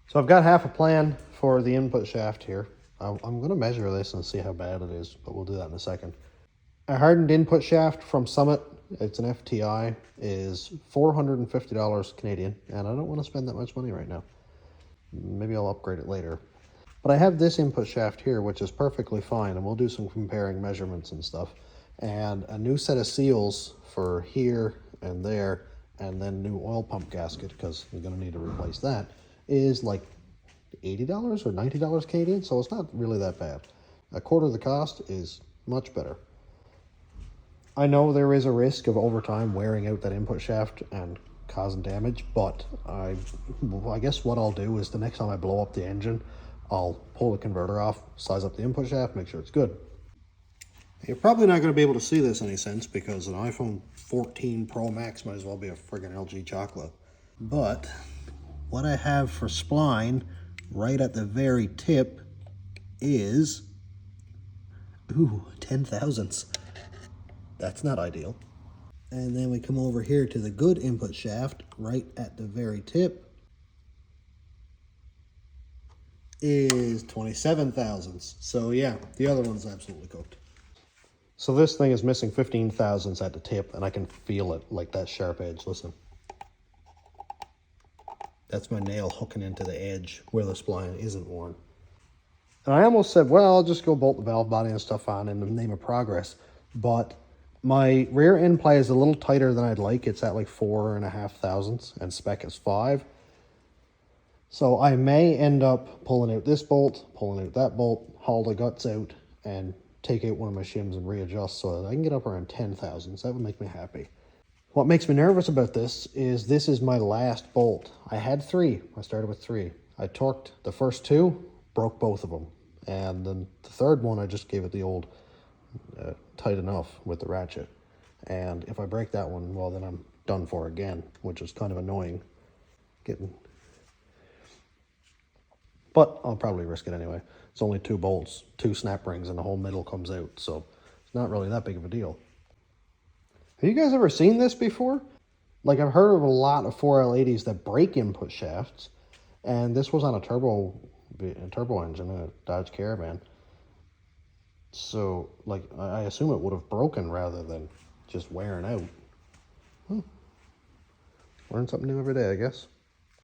So I've got half a plan for the input shaft here. I'm going to measure this and see how bad it is, but we'll do that in a second. A hardened input shaft from Summit, it's an FTI, is $450 Canadian, and I don't want to spend that much money right now. Maybe I'll upgrade it later. But I have this input shaft here, which is perfectly fine, and we'll do some comparing measurements and stuff. And a new set of seals for here and there, and then new oil pump gasket, because we're going to need to replace that, is like $80 or $90 Canadian, so it's not really that bad. A quarter of the cost is much better. I know there is a risk of over time wearing out that input shaft and causing damage, but I guess what I'll do is the next time I blow up the engine, I'll pull the converter off, size up the input shaft, make sure it's good. You're probably not going to be able to see this any sense because an iPhone 14 Pro Max might as well be a friggin' LG chocolate. But what I have for spline right at the very tip is, 10 thousandths. That's not ideal. And then we come over here to the good input shaft right at the very tip is 27 thousandths. So yeah, the other one's absolutely cooked. So this thing is missing 15 thousandths at the tip, and I can feel it, like that sharp edge. Listen. That's my nail hooking into the edge where the spline isn't worn. And I almost said, well, I'll just go bolt the valve body and stuff on in the name of progress. But my rear end play is a little tighter than I'd like. It's at like 4.5 thousandths, and spec is 5. So I may end up pulling out this bolt, pulling out that bolt, haul the guts out, and take out one of my shims and readjust so that I can get up around 10 thousandths. That would make me happy. What makes me nervous about this is my last bolt. I had 3. I started with 3. I torqued the first 2, broke both of them. And then the third one, I just gave it the old tight enough with the ratchet. And if I break that one, well, then I'm done for again, which is kind of annoying. But I'll probably risk it anyway. It's only 2 bolts, 2 snap rings, and the whole middle comes out, so it's not really that big of a deal. Have you guys ever seen this before? Like, I've heard of a lot of 4L80s that break input shafts, and this was on a turbo engine, a Dodge Caravan. So, like, I assume it would have broken rather than just wearing out. Learn something new every day, I guess.